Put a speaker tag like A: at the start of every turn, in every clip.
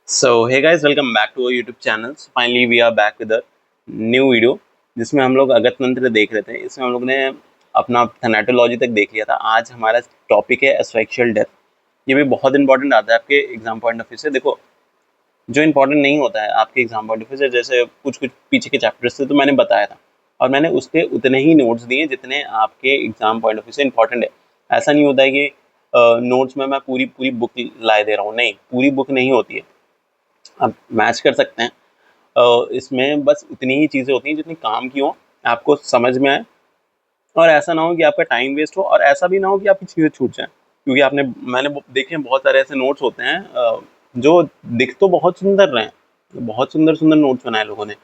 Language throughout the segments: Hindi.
A: So hey guys, welcome back to our YouTube channel. So finally we are back with a new video जिसमें हम लोग अगस्त तंत्र देख रहे थे। इसमें हम लोग ने अपना थैनाटोलॉजी तक देख लिया था। आज हमारा टॉपिक है एसेक्सुअल डेथ। ये भी बहुत इंपॉर्टेंट आता है आपके एग्जाम पॉइंट ऑफ व्यू से। देखो, जो इंपॉर्टेंट नहीं होता है आपके एग्जाम पॉइंट ऑफ व्यू से, जैसे कुछ कुछ पीछे के चैप्टर्स थे तो मैंने बताया था और मैंने उसके उतने ही नोट्स दिए जितने आपके एग्जाम पॉइंट ऑफ व्यू से इंपॉर्टेंट है। ऐसा नहीं होता है कि नोट्स में मैं पूरी पूरी बुक लाए दे रहा हूँ, नहीं, पूरी बुक नहीं होती है। आप मैच कर सकते हैं। इसमें बस उतनी ही चीज़ें होती हैं जितनी काम की हों, आपको समझ में आए, और ऐसा ना हो कि आपका टाइम वेस्ट हो, और ऐसा भी ना हो कि आपकी चीज़ें छूट जाएँ। क्योंकि मैंने देखे हैं बहुत सारे ऐसे नोट्स होते हैं जो दिख तो बहुत सुंदर रहे हैं, बहुत सुंदर-सुंदर नोट्स बनाए लोगों ने,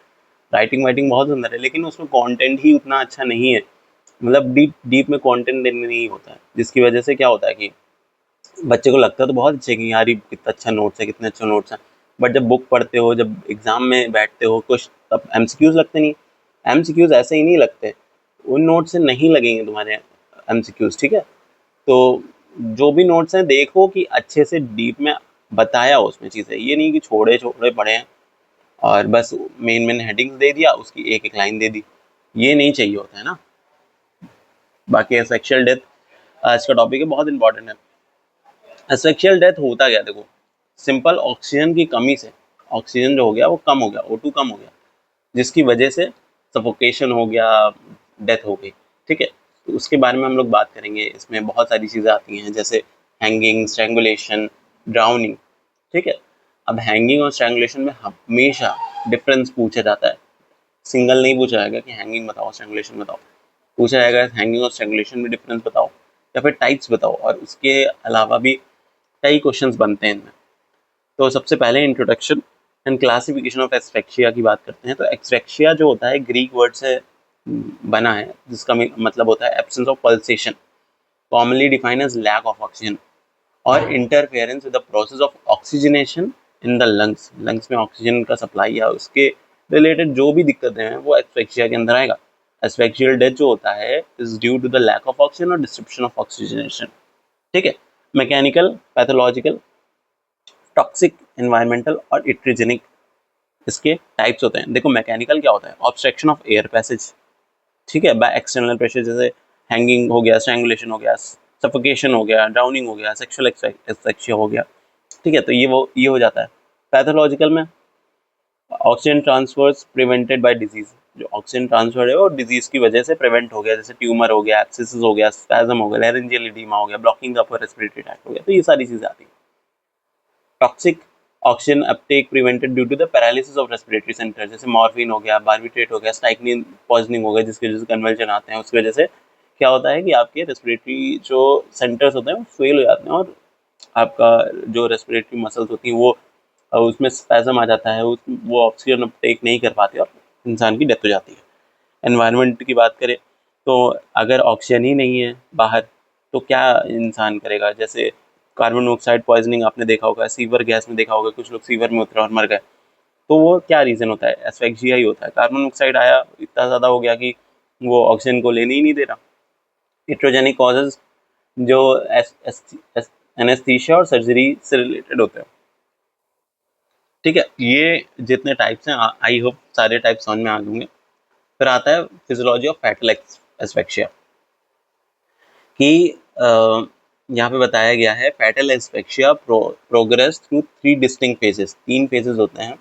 A: राइटिंग वाइटिंग बहुत सुंदर है, लेकिन उसमें कंटेंट ही उतना अच्छा नहीं है। मतलब डीप डीप में कंटेंट नहीं होता है, जिसकी वजह से क्या होता है कि बच्चे को लगता तो बहुत अच्छा है कि यार ये कितना अच्छा नोट्स है, कितने अच्छे नोट्स हैं, बट जब बुक पढ़ते हो, जब एग्जाम में बैठते हो कुछ, तब एमसीक्यूज लगते नहीं। एमसीक्यूज ऐसे ही नहीं लगते, उन नोट से नहीं लगेंगे तुम्हारे एमसीक्यूज, ठीक है। तो जो भी नोट्स हैं देखो कि अच्छे से डीप में बताया हो उसमें चीज़ें, ये नहीं कि छोड़े छोड़े पढ़े हैं और बस मेन मेन हेडिंग्स दे दिया, उसकी एक एक लाइन दे दी, ये नहीं चाहिए होता है ना। बाकी सेक्सुअल डेथ आज का टॉपिक है, बहुत इंपॉर्टेंट है। एसेक्सुअल डेथ होता क्या, देखो, सिंपल ऑक्सीजन की कमी से ऑक्सीजन जो हो गया वो कम हो गया, O2 कम हो गया, जिसकी वजह से सफोकेशन हो गया, डेथ हो गई, ठीक है। तो उसके बारे में हम लोग बात करेंगे। इसमें बहुत सारी चीज़ें आती हैं, जैसे हैंगिंग, स्ट्रैंगुलेशन, ड्राउनिंग, ठीक है। अब हैंगिंग और स्ट्रैंगुलेशन में हमेशा डिफरेंस पूछा जाता है। सिंगल नहीं पूछा जाएगा कि हैंगिंग बताओ, स्ट्रैंगुलेशन बताओ, पूछा जाएगा हैंगिंग और स्ट्रैंगुलेशन में डिफरेंस बताओ, या फिर टाइप्स बताओ, और उसके अलावा भी कई क्वेश्चंस बनते हैं इनमें। तो सबसे पहले इंट्रोडक्शन एंड क्लासिफिकेशन ऑफ एस्फेक्शिया की बात करते हैं। तो एक्सफेक्शिया जो होता है ग्रीक वर्ड से बना है, जिसका मतलब होता है absence of pulsation, commonly defined as lack of oxygen और interference with the process of oxygenation in the lungs. Lungs में ऑक्सीजन का सप्लाई या उसके रिलेटेड जो भी दिक्कतें हैं वो एस्फेक्शिया के अंदर आएगा। एस्फेक्शियल डेथ जो होता है is due to the lack of oxygen और डिस्ट्रिब्यूशन ऑफ ऑक्सीजनेशन, ठीक है। मैकेनिकल, पैथोलॉजिकल, टॉक्सिक, एनवायरमेंटल और इट्रीजेनिक इसके टाइप्स होते हैं। देखो, मैकेनिकल क्या होता है, ऑब्स्ट्रक्शन ऑफ एयर पैसेज, ठीक है, बाय एक्सटर्नल प्रेशर, जैसे हैंगिंग हो गया, स्ट्रैंगुलेशन हो गया, सफोकेशन हो गया, ड्राउनिंग हो गया, सेक्सुअल एस्फिक्सिया हो गया, ठीक है। तो ये हो जाता है। पैथोलॉजिकल में oxygen transfers prevented by disease, जो ऑक्सीजन ट्रांसफर है वो डिजीज की वजह से प्रिवेंट हो गया, जैसे ट्यूमर हो गया, एब्सिस हो गया, स्पैज्म हो गया, लैरिंजियल एडिमा हो गया, blocking the upper respiratory tract हो गया, तो ये सारी चीजें आती हैं। Toxic, oxygen uptake prevented due to the paralysis of respiratory centre, जैसे मॉर्फिन हो गया, बार्बिट्रेट हो गया, स्टाइक्निन पॉइजनिंग हो गया, जिसकी वजह से कन्वल्जन आते हैं। उसकी वजह से क्या होता है कि आपके रेस्पिरेटरी जो सेंटर्स होते हैं वो फेल हो जाते हैं, और आपका जो रेस्पिरेटरी मसल्स होती हैं वो उसमें स्पैज्म आ जाता है, वो ऑक्सीजन अपटेक नहीं कर पाते और इंसान की डेथ हो जाती है। एनवायरनमेंट की बात करें तो अगर ऑक्सीजन ही नहीं है बाहर तो क्या इंसान करेगा, जैसे कार्बन मोनोऑक्साइड पॉइजनिंग आपने देखा होगा, सीवर गैस में देखा होगा, कुछ लोग सीवर में उतरे और मर गए। तो वो क्या रीज़न होता है, एस्फेक्सिया ही होता है। कार्बन मोनोऑक्साइड आया, इतना ज़्यादा हो गया कि वो ऑक्सीजन को लेने ही नहीं दे रहा। हिट्रोजेनिक कॉजेज जो एनेस्थीसिया और सर्जरी से रिलेटेड होते हैं, ठीक है। ये जितने टाइप्स हैं, आई होप सारे टाइप्स समझ में आ गए होंगे। फिर आता है फिजियोलॉजी ऑफ फैटल एस्फेक्सिया कि यहाँ पे बताया गया है fatal asphyxia progress through 3 distinct phases. 3 phases होते हैं,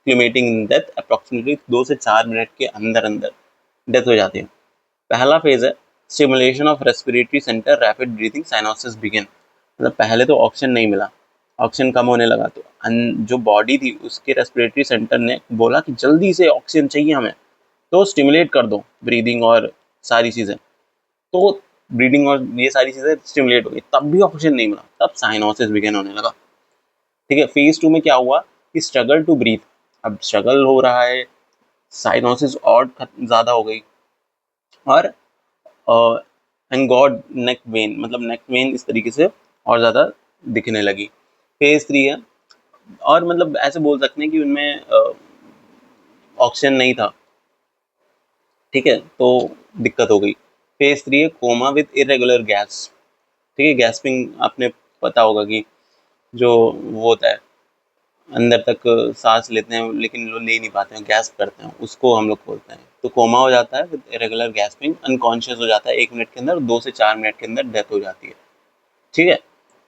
A: क्यूमेटिंग इन डेथ अप्रॉक्सीमेटली 2 से 4 मिनट के अंदर अंदर डेथ हो जाती है। पहला फेज है stimulation of respiratory centre rapid breathing cyanosis begin. मतलब पहले तो ऑक्सीजन नहीं मिला, ऑक्सीजन कम होने लगा, तो जो बॉडी थी उसके रेस्पिरेटरी सेंटर ने बोला कि जल्दी से ऑक्सीजन चाहिए हमें, तो स्टिमुलेट कर दो ब्रीदिंग और सारी चीज़ें। तो ब्रीदिंग और ये सारी चीज़ें स्टिमुलेट हो गई, तब भी ऑक्सीजन नहीं मिला, तब साइनोसिस बिगिन होने लगा, ठीक है। फेज 2 में क्या हुआ कि स्ट्रगल टू ब्रीथ, अब स्ट्रगल हो रहा है, साइनोसिस और ज़्यादा हो गई, और एंगॉड नेक वेन, मतलब नेक वेन इस तरीके से और ज़्यादा दिखने लगी। फेज 3 है, और मतलब ऐसे बोल सकते हैं कि उनमें ऑक्सीजन नहीं था, ठीक है, तो दिक्कत हो गई। फेज 3 है कोमा विद इरेगुलर गैस, ठीक है। गैस्पिंग आपने पता होगा कि जो वो होता है, अंदर तक सांस लेते हैं लेकिन लोग ले नहीं पाते हैं, गैस करते हैं, उसको हम लोग बोलते हैं। तो कोमा हो जाता है विद इरेगुलर गैस्पिंग, अनकॉन्शियस हो जाता है 1 मिनट के अंदर, 2 से 4 मिनट के अंदर डेथ हो जाती है। ठीक है,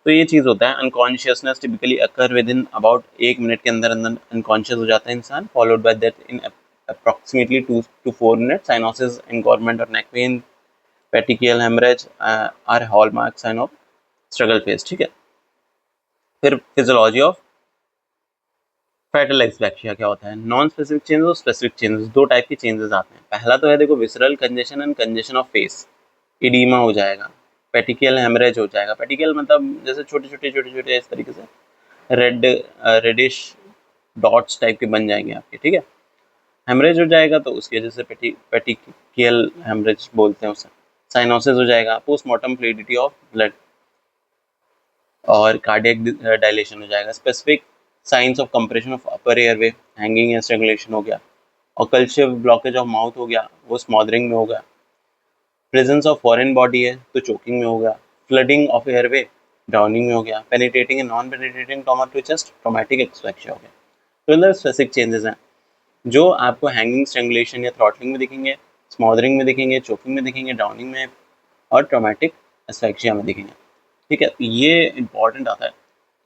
A: तो ये चीज़ होता है। Unconsciousness typically occur within about 1 minute के अंदर अंदर अनकॉन्शियस हो जाता है इंसान, followed by death in approximately 2 to 4 minute. Cyanosis, engorgement और neck pain, petechial haemorrhage are hallmark sign of struggle phase. ठीक है, फिर फिजियोलॉजी ऑफ फेटल एस्फिक्सिया क्या होता है। नॉन स्पेसिफिक चेंजेस और स्पेसिफिक चेंजेस, दो टाइप के चेंजेस आते हैं। पहला तो है देखो visceral congestion and congestion of face, oedema हो जाएगा, पेटिकियल हेमरेज हो जाएगा। पेटिकियल मतलब जैसे छोटे छोटे इस तरीके से रेड रेडिश डॉट्स टाइप के बन जाएंगे आपके। ठीक है, हेमरेज हो जाएगा तो उसकी वजह से पेटिकियल हेमरेज बोलते हैं उसे। साइनोसिस हो जाएगा, पोस्टमार्टम फ्लूइडिटी ऑफ ब्लड और कार्डियक डायलेशन हो जाएगा। Specific science of compression of upper airway, hanging या स्ट्रैंगुलेशन हो गया। और कल्चर ब्लॉकेज ऑफ माउथ हो गया, वो स्मॉदरिंग में होगा। प्रेजेंस ऑफ फॉरेन बॉडी है तो चोकिंग में होगा। फ्लडिंग ऑफ एयरवे, ड्राउनिंग में हो गया। Penetrating and non penetrating trauma to chest, traumatic asphyxia हो गया। तो अंदर स्पेसिफिक चेंजेस हैं जो आपको हैंगिंग, स्ट्रैंगुलेशन या थ्रॉटलिंग में दिखेंगे, स्मॉदरिंग में दिखेंगे, चोकिंग में दिखेंगे, ड्राउनिंग में और ट्रॉमेटिक एस्फिक्सिया में दिखेंगे। ठीक है, ये इंपॉर्टेंट आता है।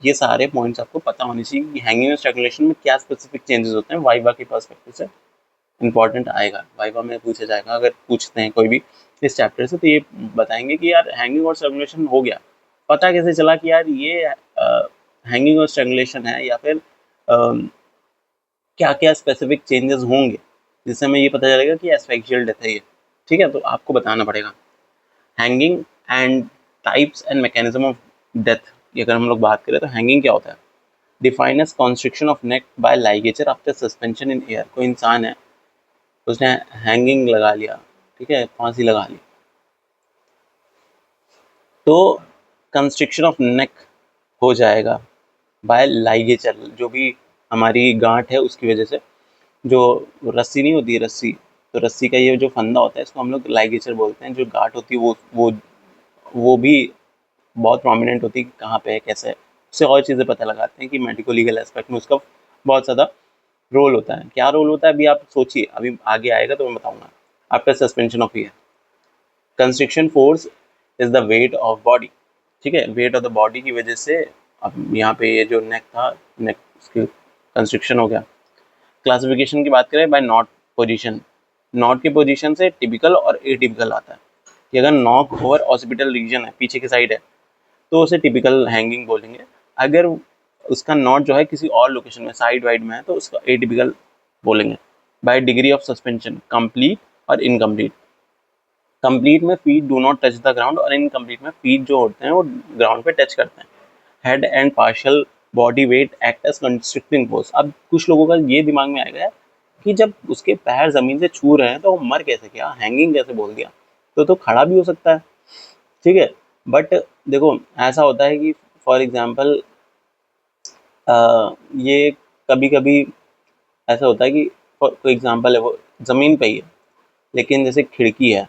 A: ये सारे पॉइंट्स आपको पता होने चाहिए कि हैंगिंग और स्ट्रैंगुलेशन में क्या स्पेसिफिक चेंजेस होते हैं। वाइवा के पर्सपेक्टिव से इंपॉर्टेंट आएगा, वाइवा में पूछा जाएगा अगर पूछते हैं कोई भी इस चैप्टर से, तो ये बताएंगे कि यार हैंगिंग और स्ट्रैंगुलेशन हो गया, पता कैसे चला कि यार ये हैंगिंग और स्ट्रैंगुलेशन है, या फिर क्या क्या स्पेसिफिक चेंजेस होंगे जिससे हमें ये पता चलेगा कि एस्फिक्सियल डेथ है ये। ठीक है, तो आपको बताना पड़ेगा। Hanging and types and mechanism of death की अगर हम लोग बात करें तो हैंगिंग क्या होता है। Define as constriction of neck by ligature after suspension in air. कोई इंसान है, उसने हैंगिंग लगा लिया, ठीक है, फांसी लगा ली, तो कंस्ट्रिक्शन ऑफ नेक हो जाएगा बाय लाइगेचर, जो भी हमारी गांठ है उसकी वजह से। जो रस्सी नहीं होती है, रस्सी, तो रस्सी का ये जो फंदा होता है इसको हम लोग लाइगेचर बोलते हैं। जो गांठ होती है वो भी बहुत प्रोमिनेंट होती है कि कहाँ पे है, कैसे है, उससे और चीज़ें पता लगाते हैं कि मेडिको लीगल एस्पेक्ट में उसका बहुत ज़्यादा रोल होता है। क्या रोल होता है अभी आप सोचिए, अभी आगे आएगा तो मैं बताऊंगा। आपका suspension of year, constriction force is the weight of body. ठीक है, वेट ऑफ द बॉडी की वजह से अब यहाँ पे ये जो नेक था, नेक उसकी कंस्ट्रिक्शन हो गया। क्लासिफिकेशन की बात करें बाय नॉट पोजीशन, नॉट की पोजीशन से टिपिकल और एटिपिकल आता है कि अगर नॉक ओवर ऑसिपिटल रीजन है, पीछे की साइड है, तो उसे टिपिकल हैंगिंग बोलेंगे। अगर उसका नॉट जो है किसी और लोकेशन में, साइड वाइड में है, तो उसका एटिपिकल बोलेंगे। By degree of suspension, complete और इनकम्प्लीट। कंप्लीट में feet do not touch the ground, और इनकम्प्लीट में फीट जो होते हैं वो ग्राउंड पे टच करते हैं। Head and partial body weight act as constricting force. अब कुछ लोगों का ये दिमाग में आएगा कि जब उसके पैर जमीन से छू रहे हैं तो वो मर कैसे गया, हैंगिंग कैसे बोल दिया, तो खड़ा भी हो सकता है। ठीक है, बट देखो ऐसा होता है कि फॉर एग्जांपल ये कभी कभी ऐसा होता है कि कोई एग्जांपल है, वो ज़मीन पे ही है, लेकिन जैसे खिड़की है,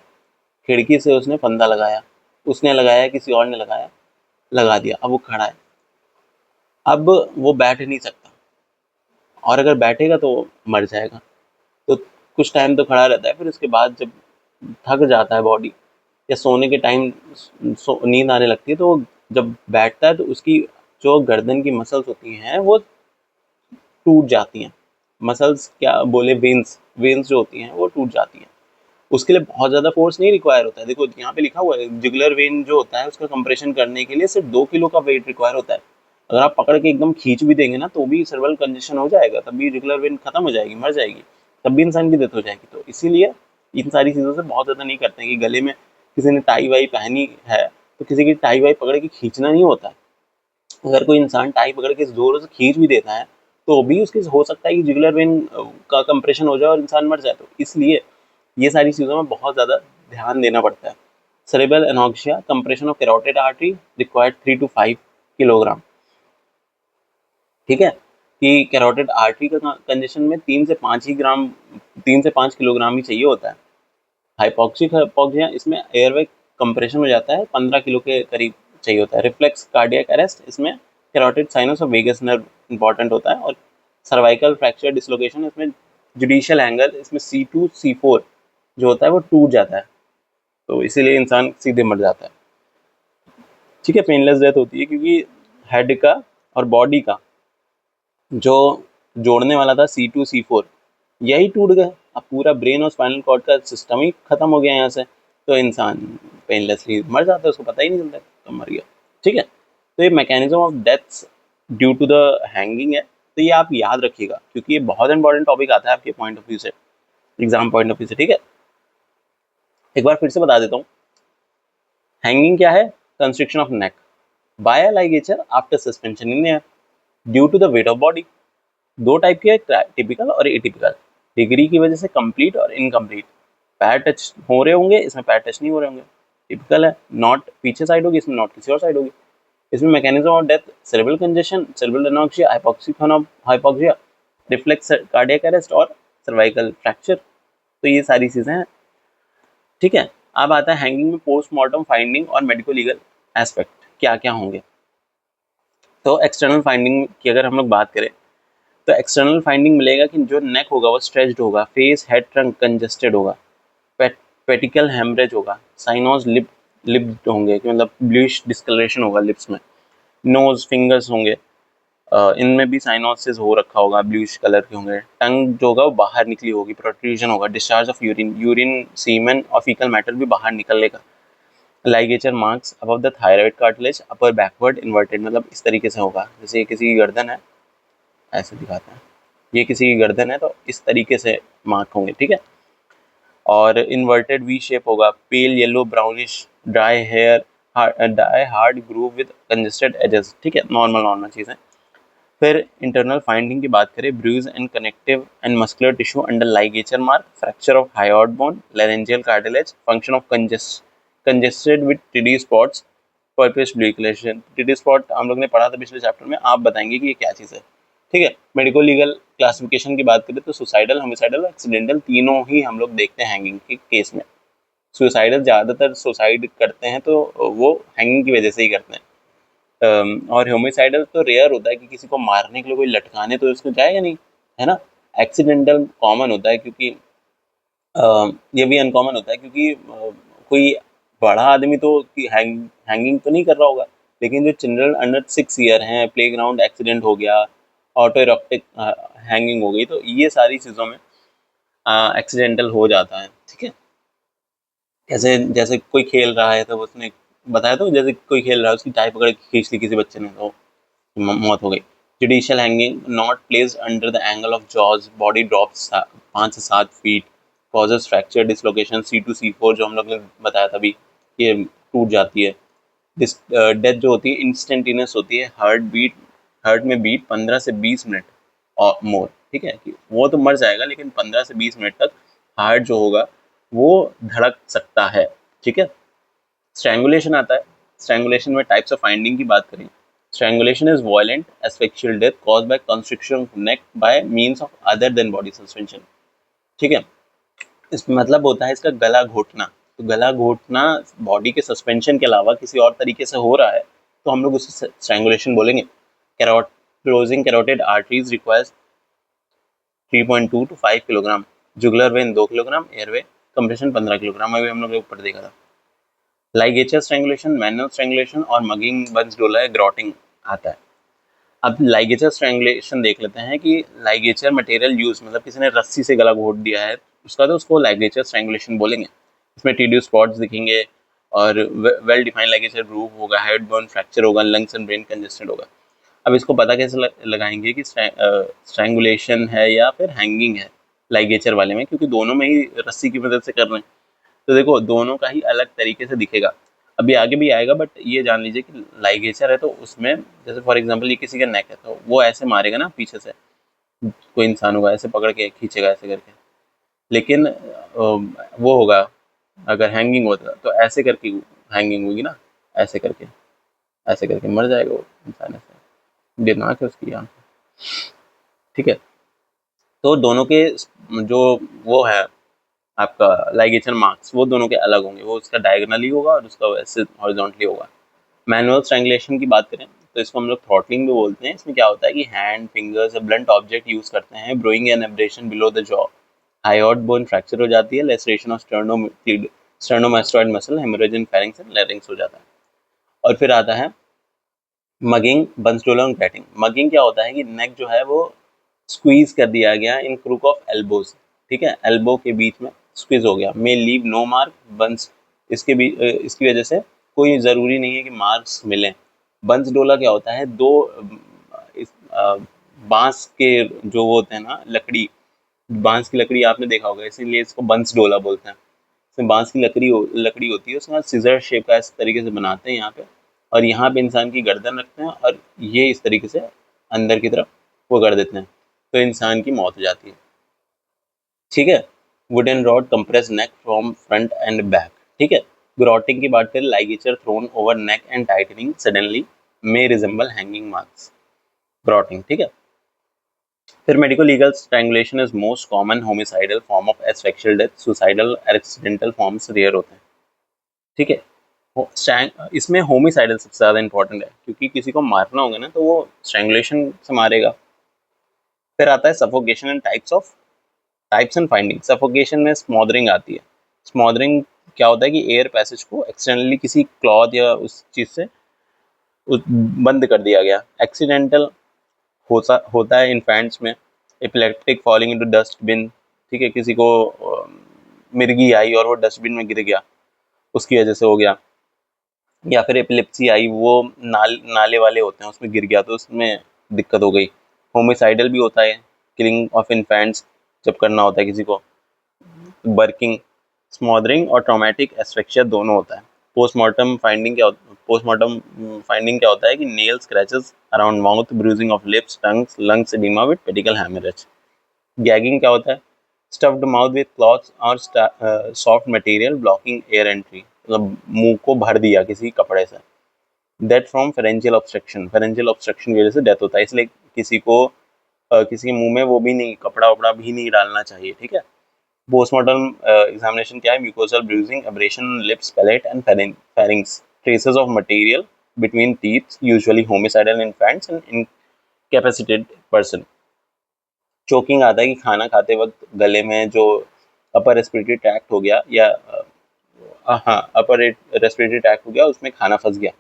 A: खिड़की से उसने फंदा लगाया, उसने लगाया, किसी और ने लगाया, लगा दिया, अब वो खड़ा है। अब वो बैठ नहीं सकता, और अगर बैठेगा तो वो मर जाएगा। तो कुछ टाइम तो खड़ा रहता है, फिर उसके बाद जब थक जाता है बॉडी, या सोने के टाइम नींद आने लगती है, तो वो जब बैठता है तो उसकी जो गर्दन की मसल्स होती हैं वो टूट जाती हैं। मसल्स क्या बोले, वेन्स, वेन्स जो होती हैं वो टूट जाती हैं। उसके लिए बहुत ज़्यादा फोर्स नहीं रिक्वायर होता है। देखो यहाँ पे लिखा हुआ है, जुगुलर वेन जो होता है उसका कंप्रेशन करने के लिए सिर्फ 2 किलो का वेट रिक्वायर होता है। अगर आप पकड़ के एकदम खींच भी देंगे ना तो भी सर्वल कंजेशन हो जाएगा, तब भी जुगुलर वेन खत्म हो जाएगी, मर जाएगी, तब भी इंसान की डेथ हो जाएगी। तो इसीलिए इन सारी चीज़ों से बहुत ज़्यादा नहीं करते हैं कि गले में किसी ने टाई वाई पहनी है तो किसी की टाई वाई पकड़ के खींचना नहीं होता है। अगर कोई इंसान टाई पकड़ के जोरों से खींच भी देता है तो भी उसकी हो सकता है कि जुगुलर वेन का कंप्रेशन हो जाए और इंसान मर जाए। तो इसलिए ये सारी चीज़ों में बहुत ज़्यादा ध्यान देना पड़ता है। Cerebral anoxia, compression of carotid artery required 3 to 5 kilogram. ठीक है, कि कैरोटिड आर्टरी का कंजेशन में 3 से 5 किलोग्राम ही चाहिए होता है। हाइपोक्सिक हाइपोक्सिया, इसमें एयरवे कंप्रेशन हो जाता है, 15 किलो के करीब चाहिए होता है। रिफ्लेक्स कार्डियक अरेस्ट, इसमें कैरोटिड साइनस और वेगस नर्व इंपॉर्टेंट होता है। और सर्वाइकल फ्रैक्चर डिसलोकेशन, इसमें जुडिशियल एंगल, इसमें C2 C4 जो होता है वो टूट जाता है, तो इसीलिए इंसान सीधे मर जाता है। ठीक है, पेनलेस डेथ होती है क्योंकि हेड का और बॉडी का जो जोड़ने वाला था C2 C4 यही टूट गया। अब पूरा ब्रेन और स्पाइनल कॉर्ड का सिस्टम ही खत्म हो गया यहाँ से, तो इंसान पेनलेसली मर जाता है, उसको पता ही नहीं चलता तो मर गया। ठीक है, तो ये mechanism of deaths due to the hanging है, तो ये आप याद रखिएगा क्योंकि ये बहुत इंपॉर्टेंट टॉपिक आता है आपके पॉइंट ऑफ व्यू से, एग्जाम पॉइंट ऑफ व्यू से। ठीक है, एक बार फिर से बता देता हूँ, हैंगिंग क्या है? Constriction of neck by a ligature after suspension in air due to the weight of body. दो टाइप के, टिपिकल और एटिपिकल। डिग्री की वजह से कंप्लीट और इनकम्प्लीट। पैर टच हो रहे होंगे, इसमें पैर टच नहीं हो रहे होंगे, टिपिकल है। नॉट पीछे साइड होगी, इसमें नॉट किसी और साइड होगी। इसमें mechanism of death cerebral congestion, cerebral anoxia, hypoxia, reflex cardiac arrest और सर्वाइकल फ्रैक्चर। तो ये सारी चीजें हैं। ठीक है, अब आता है हैंगिंग में पोस्टमार्टम फाइंडिंग और मेडिको लीगल एस्पेक्ट क्या क्या होंगे। तो एक्सटर्नल फाइंडिंग की अगर हम लोग बात करें तो एक्सटर्नल फाइंडिंग मिलेगा कि जो नेक होगा वो स्ट्रेच्ड होगा, फेस हेड ट्रंक कंजेस्टेड होगा, पेटिकल हेमरेज होगा, साइनोज लिप होंगे कि मतलब ब्लूइश डिस्कलरेशन होगा लिप्स में, नोज फिंगर्स होंगे, इनमें भी साइनोसिस हो रखा होगा, ब्लूइश कलर के होंगे, टंग जो होगा वो बाहर निकली होगी, प्रोट्रूजन होगा, डिस्चार्ज ऑफ यूरिन सीमेन और फीकल मैटर भी बाहर निकलेगा। Ligature marks above the thyroid cartilage upper backward inverted, मतलब इस तरीके से होगा, जैसे किसी की गर्दन है ऐसे दिखाता है, ये किसी की गर्दन है तो इस तरीके से मार्क होंगे। ठीक है, और इन्वर्टेड वी शेप होगा, pale yellow brownish, dry hair, dry hard groove with congested edges. ठीक है, नॉर्मल चीज़ें। फिर इंटरनल फाइंडिंग की बात करें, bruise and connective and muscular tissue under ligature mark, fracture of hyoid bone, laryngeal cartilage, function of congested with TD spots, purpose ब्लिकलेशन। टीडी स्पॉट हम लोग ने पढ़ा था पिछले चैप्टर में, आप बताएंगे कि ये क्या चीज़ है। ठीक है, मेडिको लीगल क्लासिफिकेशन की बात करें तो सुसाइडल, होमिसाइडल, एक्सीडेंटल तीनों ही हम लोग देखते हैं हैंगिंग के केस में। सुसाइडल ज़्यादातर सुसाइड करते हैं तो वो हैंगिंग की वजह से ही करते हैं, और होमिसाइडल तो रेयर होता है कि किसी को मारने के लिए कोई लटकाने तो उसको जाएगा नहीं, है ना। एक्सीडेंटल कॉमन होता है क्योंकि ये भी अनकॉमन होता है क्योंकि कोई बड़ा आदमी तो हैंगिंग तो नहीं कर रहा होगा, लेकिन जो चिल्ड्रन अंडर 6 ईयर हैं, प्ले ग्राउंड एक्सीडेंट हो गया, ऑटो इरॉप्टिक हैंगिंग हो गई, तो ये सारी चीज़ों में एक्सीडेंटल हो जाता है। ठीक है, जैसे जैसे कोई खेल रहा है तो उसने बताया, तो जैसे कोई खेल रहा है उसकी टाई पकड़ के खींच ली किसी बच्चे ने तो मौत हो गई। Judicial hanging, not placed under the angle of jaws, body drops 5 से 7 feet, causes fracture dislocation, C2 C4 जो हम लोग ने बताया था अभी, ये टूट जाती है। डेथ जो होती है इंस्टेंटेनियस होती है, हार्ट में बीट 15 से 20 मिनट और मोर। ठीक है, कि वो तो मर जाएगा लेकिन 15 से 20 मिनट तक हार्ट जो होगा वो धड़क सकता है। ठीक है, स्ट्रैंगुलेशन आता है। स्ट्रैंगुलेशन में टाइप्स ऑफ फाइंडिंग की बात करें, strangulation is violent asphyxial death caused by constriction of neck by means of other than body suspension. ठीक है, इसमें मतलब होता है इसका गला घोटना, तो गला घोटना बॉडी के सस्पेंशन के अलावा किसी और तरीके से हो रहा है तो हम लोग उसे स्ट्रैंगुलेशन बोलेंगे। Closing carotid arteries requires 3.2 to 5 kilogram, jugular vein 2 kilogram, airway compression 15 kilogram, अभी हम लोग ऊपर देखा था। लाइगेचर स्ट्रैंगुलेशन, मैनुअल स्ट्रैंगुलेशन और मगिंग बंस डोला ग्रॉटिंग आता है। अब लाइगेचर स्ट्रैंगुलेशन देख लेते हैं कि लाइगेचर मटेरियल यूज, मतलब किसी ने रस्सी से गला घोट दिया है उसका, तो उसको लाइगेचर स्ट्रैंगुलेशन बोलेंगे। इसमें टीडियो स्पॉट्स दिखेंगे और वेल डिफाइंड लाइगेचर ग्रूव होगा, हेड बोन फ्रैक्चर होगा, लंग्स एंड ब्रेन कंजेस्टेड होगा। अब इसको पता कैसे लगाएंगे कि स्ट्रैंगुलेशन है या फिर हैंगिंग है लाइगेचर वाले में, क्योंकि दोनों में ही रस्सी की मदद से कर रहे हैं, तो देखो दोनों का ही अलग तरीके से दिखेगा। अभी आगे भी आएगा, बट ये जान लीजिए कि लाइगेचर है तो उसमें जैसे फॉर एग्जांपल ये किसी का नेक है तो वो ऐसे मारेगा ना, पीछे से कोई इंसान होगा ऐसे पकड़ के खींचेगा ऐसे करके, लेकिन वो होगा अगर हैंगिंग होता तो ऐसे करके हैंगिंग होगी ना, ऐसे करके मर जाएगा वो इंसान, ऐसे दिमाग है उसकी आँख। ठीक है, तो दोनों के जो वो है आपका लाइगेचर मार्क्स वो दोनों के अलग होंगे, वो उसका डायगोनली होगा और उसका वैसे हॉरिजॉन्टली होगा। मैनुअल स्ट्रैंगुलेशन की बात करें तो इसको हम लोग थ्रॉटलिंग भी बोलते हैं। इसमें क्या होता है कि हैंड फिंगर्स या ब्लंट ऑब्जेक्ट यूज करते हैं, bruising and abrasion below the jaw, hyoid bone fracture हो जाती है, laceration of sternomastoid muscle, haemorrhage in pharynx and larynx हो जाता है। और फिर आता है मगिंग, बंसडोला और ग्रैटिंग। मगिंग क्या होता है कि नेक जो है वो स्क्वीज कर दिया गया इन क्रूक ऑफ एल्बोज, ठीक है, एल्बो के बीच में स्क्वीज हो गया। मे लीव नो मार्क बंस, इसकी वजह से कोई ज़रूरी नहीं है कि मार्क्स मिलें। बंस डोला क्या होता है, दो बांस के जो वो होते हैं ना लकड़ी, बांस की लकड़ी आपने देखा होगा, इसीलिए इसको बंस डोला बोलते हैं। इसमें बांस की लकड़ी होती है, उसके सिजर शेप का इस तरीके से बनाते हैं यहाँ पे, और यहाँ पे इंसान की गर्दन रखते हैं और ये इस तरीके से अंदर की तरफ वो कर देते हैं, तो इंसान की मौत हो जाती है। ठीक है, wooden rod compress neck from front and back. ठीक है, ग्रॉटिंग की बात करें, ligature thrown over neck and tightening suddenly may resemble hanging marks, garrotting. ठीक है, फिर medico legal strangulation is most common homicidal form of asphyxial death, suicidal accidental forms rare होते हैं। ठीक है, इसमें होमिसाइडल सबसे ज़्यादा इंपॉर्टेंट है, क्योंकि किसी को मारना होगा ना तो वो स्ट्रैंगुलेशन से मारेगा। फिर आता है suffocation and types and finding. Suffocation में स्मोदरिंग आती है। स्मोदरिंग क्या होता है कि एयर पैसेज को एक्सटर्नली किसी क्लॉथ या उस चीज़ से बंद कर दिया गया। एक्सीडेंटल होता है इन्फेंट्स में, एपिलेप्टिक फॉलिंग इनटू डस्टबिन। ठीक है, किसी को मिर्गी आई और वो डस्टबिन में गिर गया, उसकी वजह से हो गया। या फिर एपिलेप्सी आई, वो नाले वाले होते हैं उसमें गिर गया तो उसमें दिक्कत हो गई। होमिसाइडल भी होता है, किलिंग ऑफ इन्फेंट्स जब करना होता है किसी को। बर्किंग, स्मॉदरिंग और ट्रॉमेटिक एस्फिक्सिया दोनों होता है। पोस्टमार्टम फाइंडिंग क्या होता है कि nail scratches around mouth, bruising of lips, tongues, lungs oedema with pedicle haemorrhage. Gagging क्या होता है, स्टफ्ड माउथ विद क्लॉथ्स और soft material blocking air entry, मतलब मुंह को भर दिया किसी कपड़े से। Death from pharyngeal obstruction, pharyngeal obstruction की वजह से डेथ होता है, इसलिए किसी के मुंह में वो भी नहीं, कपड़ा वपड़ा भी नहीं डालना चाहिए। ठीक है, पोस्टमार्टम एग्जामिनेशन क्या है, mucosal bruising, abrasion lips, palate and pharynx, traces of material between teeth, usually homicidal infants and incapacitated person. Choking आता है कि खाना खाते वक्त गले में जो अपर रेस्पिरेटरी ट्रैक्ट हो गया या हाँ अपर रेस्पिरेटरी ट्रैक्ट हो गया, उसमें खाना फंस गया,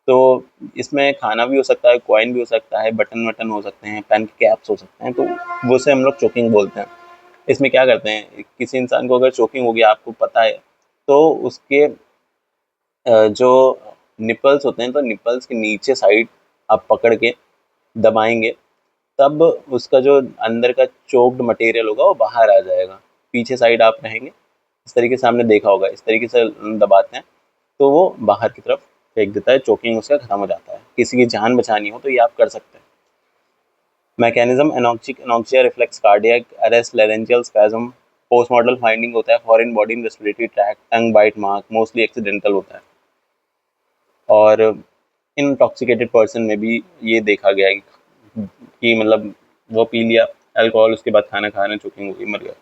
A: तो इसमें खाना भी हो सकता है, कॉइन भी हो सकता है, बटन वटन हो सकते हैं, पेन के कैप्स हो सकते हैं, तो वो से हम लोग चोकिंग बोलते हैं। इसमें क्या करते हैं, किसी इंसान को अगर चोकिंग हो गया आपको पता है, तो उसके जो निपल्स होते हैं, तो निपल्स के नीचे साइड आप पकड़ के दबाएंगे, तब उसका जो अंदर का चोक्ड मटेरियल होगा वो बाहर आ जाएगा। पीछे साइड आप रहेंगे, इस तरीके से आपने देखा होगा, इस तरीके से दबाते हैं तो वो बाहर की तरफ फेंक देता है, चोकिंग उसका खत्म हो जाता है। किसी की जान बचानी हो तो ये आप कर सकते हैं। Mechanism, anoxia reflex, cardiac arrest, laryngeal spasm. Postmortem finding होता है फॉरेन बॉडी रेस्पिरेटरी ट्रैक्ट, टंग बाइट मार्क, मोस्टली एक्सीडेंटल होता है। और इनटॉक्सिकेटेड पर्सन में भी ये देखा गया है कि मतलब वो पी लिया अल्कोहल, उसके बाद खाना खाना, चोकिंग हो गई, मर गया।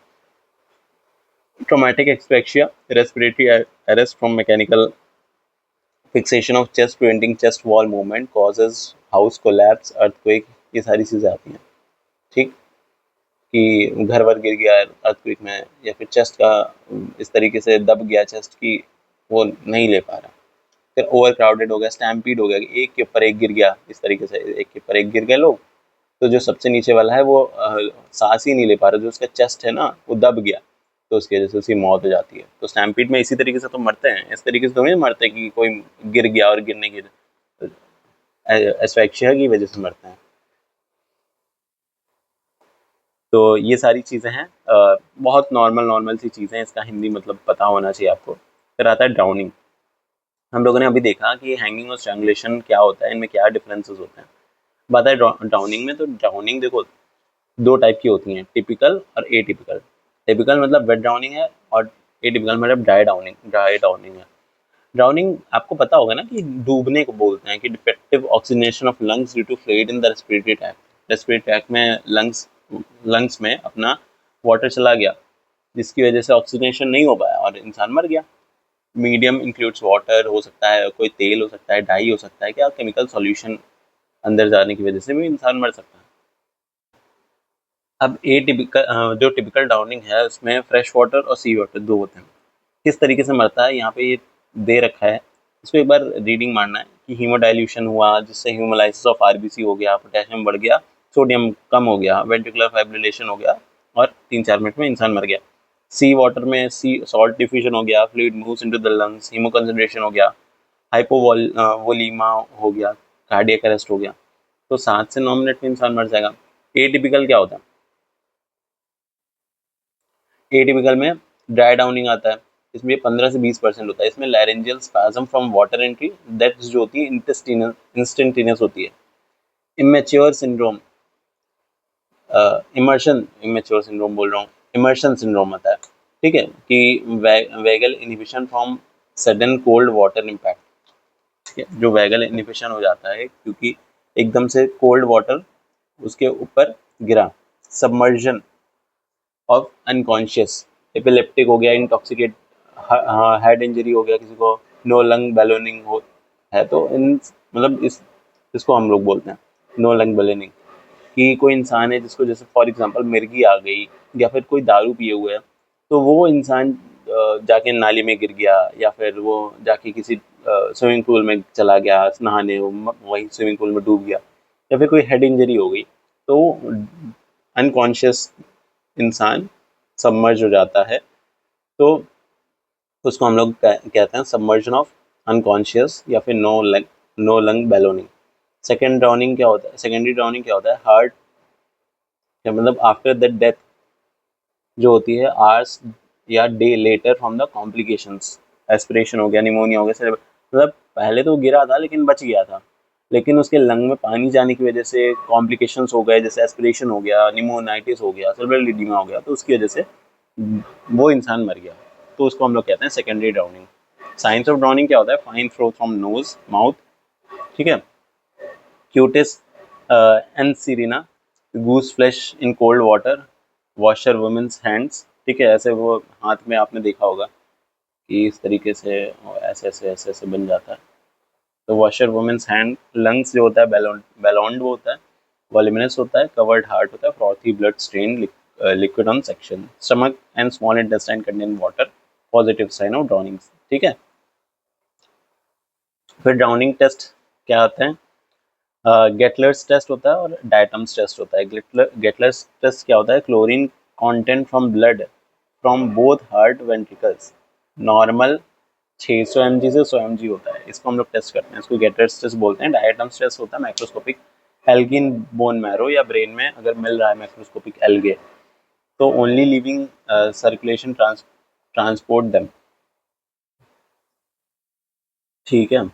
A: Traumatic asphyxia, respiratory arrest from mechanical fixation of chest, preventing chest wall movement, causes house collapse, earthquake, ये सारी चीज़ें आती हैं। ठीक, कि घर वर गिर गया अर्थक्वेक में, या फिर चेस्ट का इस तरीके से दब गया चेस्ट की, वो नहीं ले पा रहा। फिर ओवर क्राउडेड हो गया, स्टैम्पीड हो गया, एक के ऊपर एक गिर गया, इस तरीके से एक के ऊपर एक गिर गए लोग, तो जो सबसे नीचे वाला है वो सांस ही नहीं ले पा रहा, जो उसका चेस्ट है ना वो दब गया, तो उसकी वजह से उसकी मौत हो जाती है। तो स्टैम्पीड में इसी तरीके से तो मरते हैं, इस तरीके से तो नहीं मरते कि कोई गिर गया और गिरने की एस्फिक्सिया की वजह से मरते हैं। तो ये सारी चीज़ें हैं, बहुत नॉर्मल सी चीज़ें हैं, इसका हिंदी मतलब पता होना चाहिए आपको। फिर आता है ड्राउनिंग। हम लोगों ने अभी देखा कि हैंगिंग और स्ट्रैंगुलेशन क्या होता है, इनमें क्या डिफरेंसेस होते हैं। बात है ड्राउनिंग में, तो ड्राउनिंग देखो दो टाइप की होती हैं, टिपिकल और एटिपिकल। टिपिकल मतलब वेट ड्राउनिंग है, और एटिपिकल मतलब ड्राई ड्राउनिंग है। ड्राउनिंग आपको पता होगा ना कि डूबने को बोलते हैं, कि defective oxygenation of lungs due to fluid in the respiratory tract. Respiratory tract में लंग्स में अपना वाटर चला गया, जिसकी वजह से ऑक्सीजनेशन नहीं हो पाया और इंसान मर गया। मीडियम इंक्लूड्स वाटर, हो सकता है कोई तेल हो सकता है, डाई हो सकता है, क्या केमिकल सॉल्यूशन अंदर जाने की वजह से भी इंसान मर सकता है। अब जो टिपिकल ड्राउनिंग है उसमें फ्रेश वाटर और सी वाटर दो होते हैं। किस तरीके से मरता है यहाँ पे ये दे रखा है, इसको एक बार रीडिंग मारना है कि हीमोडाइल्यूशन हुआ जिससे ह्यूमोलाइसिस ऑफ आरबीसी हो गया, पोटेशियम बढ़ गया, सोडियम कम हो गया, वेंट्रिकुलर फाइब्रिलेशन हो गया और 3-4 मिनट में इंसान मर गया। सी वाटर में सी सॉल्ट डिफ्यूजन हो गया, fluid moves into the lungs, haemoconcentration हो गया, हाइपोवोलीमा हो गया, कार्डियक अरेस्ट हो गया। तो 7 से 9 मिनट में इंसान मर जाएगा। एटिपिकल क्या होता है? एटिपिकल में ड्राई डाउनिंग आता है, इसमें 15 से 20% होता है। इसमें laryngeal spasm from water entry death जो होती है इंस्टेंटेनियस होती है। इमेच्योर सिंड्रोम, इमेच्योर सिंड्रोम बोल रहा हूँ, इमर्शन सिंड्रोम होता है, ठीक है, कि vagal inhibition from sudden cold water impact, ठीक है, जो वेगल इनहिबिशन हो जाता है क्योंकि एकदम से कोल्ड वाटर उसके ऊपर गिरा। सबमर्जन ऑफ अनकॉन्शियस, एपिलेप्टिक हो गया, इंटॉक्सिकेट, हेड इंजरी हो गया किसी को, नो लंग बैलोनिंग हो है, तो इन मतलब इसको हम लोग बोलते हैं नो लंग बैलोनिंग। कि कोई इंसान है जिसको जैसे फॉर एग्जांपल मिर्गी आ गई या फिर कोई दारू पिए हुए है, तो वो इंसान जाके नाली में गिर गया या फिर वो जाके किसी स्विमिंग पूल में चला गया नहाने, वही स्विमिंग पूल में डूब गया, या फिर कोई हेड इंजरी हो गई, तो अनकॉन्शियस इंसान सबमर्ज हो जाता है, तो उसको हम लोग कहते हैं सबमर्जन ऑफ अनकॉन्शियस या फिर नो लंग बैलोनिंग। सेकेंडरी ड्राउनिंग क्या होता है? हार्ट या मतलब आफ्टर द डेथ जो होती है, आवर्स या day letter from the complications, aspiration हो गया, निमोनिया हो गया, मतलब पहले तो वो गिरा था लेकिन बच गया था, लेकिन उसके लंग में पानी जाने की वजह से कॉम्प्लिकेशंस हो गए, जैसे एस्पिरेशन हो गया, निमोनाइटिस हो गया, सेरेब्रल एडीमा हो गया, तो उसकी वजह से वो इंसान मर गया। तो उसको हम लोग कहते हैं secondary drowning. Signs of drowning क्या होता है? Fine flow from nose mouth, ठीक है, cutis anserina, goose flesh in cold water, washer women's hands, ठीक है, ऐसे वो हाथ में आपने देखा होगा कि इस तरीके से ऐसे बन जाता है। तो वॉशर वुमेन्स हैंड, लंग्स जो होता है बैलोन्ड वो होता है, वॉल्यूमिनस होता है, कवर्ड हार्ट होता है, frothy blood stain liquid on section, stomach and small intestine contain water, positive sign of drowning, ठीक है। फिर ड्राउनिंग टेस्ट क्या होते हैं? गेटलर्स टेस्ट होता है और डायटम्स टेस्ट होता है। गेटलर्स टेस्ट क्या होता है? Chlorine content from blood from both heart ventricles, normal 600 mg से 100 mg होता है, इसको हम लोग टेस्ट करते हैं, इसको गेटलर्स टेस्ट बोलते हैं। डायटम्स टेस्ट होता है माइक्रोस्कोपिक एल्गिन बोन मैरो या ब्रेन में अगर मिल रहा है माइक्रोस्कोपिक एल्गे, तो only living circulation transport them, ठीक है।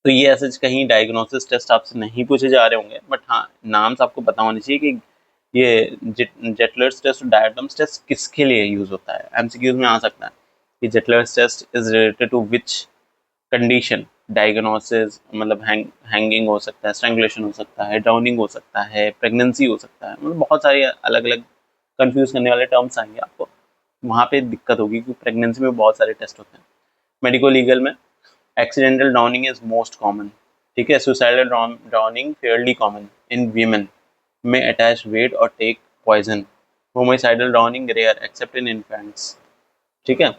A: तो ये ऐसे कहीं डायग्नोसिस टेस्ट आपसे नहीं पूछे जा रहे होंगे, बट हाँ नाम से आपको पता होना चाहिए कि ये जेटलर्स टेस्ट और डायटम्स टेस्ट किसके लिए यूज होता है। एमसीक्यूज में आ सकता है कि Gettler's test is related to which condition, diagnosis मतलब हैंगिंग हो सकता है, स्ट्रैंगुलेशन हो सकता है, ड्राउनिंग हो सकता है, प्रेगनेंसी हो सकता है, मतलब बहुत सारे अलग अलग कंफ्यूज करने वाले टर्म्स आएंगे आपको, वहाँ पे दिक्कत होगी क्योंकि प्रेगनेंसी में बहुत सारे टेस्ट होते हैं। मेडिको लीगल में accidental drowning is most common, ठीक है, suicidal drowning fairly common in women, में अटैच वेट और take poison, homicidal drowning rare except in infants, ठीक है।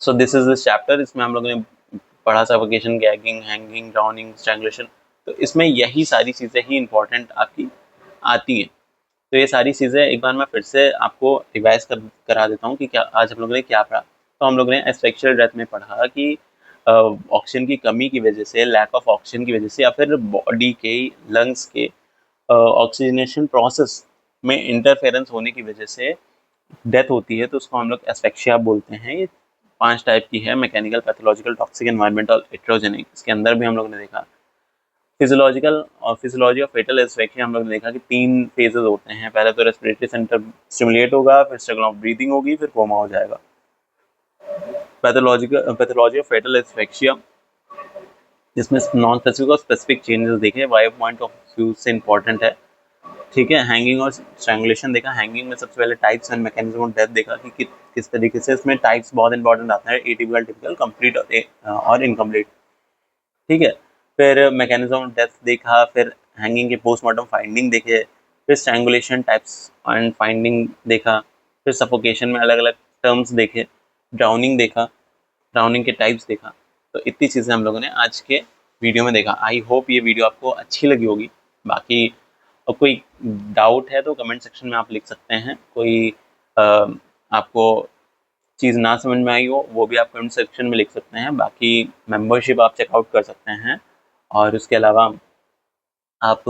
A: So this is this chapter, इसमें हम लोगों ने पढ़ा suffocation, gagging, hanging, drowning, strangulation, तो इसमें यही सारी चीज़ें ही इंपॉर्टेंट आपकी आती हैं। तो ये सारी चीज़ें एक बार मैं फिर से आपको रिवाइज करा देता हूँ कि क्या आज हम लोगों ने क्या पढ़ा। तो हम लोगों ने एस्फिक्सियल डेथ में पढ़ा कि ऑक्सीजन की कमी की वजह से, लैक ऑफ ऑक्सीजन की वजह से, या फिर बॉडी के लंग्स के ऑक्सीजनेशन प्रोसेस में इंटरफेरेंस होने की वजह से डेथ होती है, तो उसको हम लोग एस्फिक्सिया बोलते हैं। ये 5 टाइप की है, मैकेनिकल, पैथोलॉजिकल, टॉक्सिक, एनवायरमेंटल, हेटेरोजेनिक। इसके अंदर भी हम लोग ने देखा फिजियोलॉजिकल और फिजियोलॉजी ऑफ फेटल एस्फिक्सिया, हम लोग ने देखा कि 3 फेजेस होते हैं। पहले तो रेस्पिरेटरी सेंटर स्टिमुलेट होगा, फिर स्ट्रगल ऑफ ब्रीदिंग होगी, फिर कोमा हो जाएगा। पैथोलॉजी ऑफ फेटल एस्फिक्सिया, जिसमें नॉन स्पेसिफिक और स्पेसिफिक चेंजेस देखे, वाइव पॉइंट ऑफ व्यू से इंपॉर्टेंट है, ठीक है। हैंगिंग और स्ट्रैंगुलेशन देखा। हैंगिंग में सबसे पहले types and mechanism of death देखा कि किस तरीके से, इसमें टाइप्स बहुत इंपॉर्टेंट आता है, एटिपिकल, टिपिकल, कंप्लीट और इनकम्प्लीट, ठीक है। फिर मैकेनिज्म ऑफ डेथ देखा, फिर हैंगिंग के पोस्टमार्टम फाइंडिंग देखे, फिर स्ट्रैंगुलेशन टाइप्स एंड फाइंडिंग देखा, फिर सफोकेशन में अलग अलग टर्म्स देखे, ड्राउनिंग देखा, ड्राउनिंग के टाइप्स देखा। तो इतनी चीज़ें हम लोगों ने आज के वीडियो में देखा। आई होप ये वीडियो आपको अच्छी लगी होगी। बाकी कोई डाउट है तो कमेंट सेक्शन में आप लिख सकते हैं। कोई आपको चीज़ ना समझ में आई हो वो भी आप कमेंट सेक्शन में लिख सकते हैं। बाकी मेंबरशिप आप चेकआउट कर सकते हैं, और उसके अलावा आप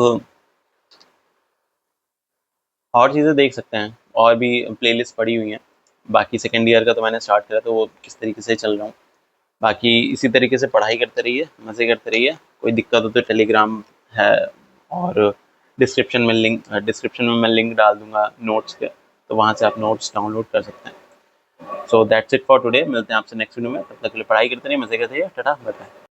A: और चीज़ें देख सकते हैं, और भी प्लेलिस्ट पड़ी हुई हैं। बाकी सेकेंड ईयर का तो मैंने स्टार्ट करा, तो वो किस तरीके से चल रहा हूँ। बाकी इसी तरीके से पढ़ाई करते रहिए, मज़े करते रहिए। कोई दिक्कत हो तो टेलीग्राम है, और डिस्क्रिप्शन में मैं लिंक डाल दूंगा नोट्स के, तो वहाँ से आप नोट्स डाउनलोड कर सकते हैं। So that's it for today. मिलते हैं आपसे नेक्स्ट वीडियो में। तब तक के लिए पढ़ाई करते रहिए, मज़े करते रहिए। Tata, bye bye.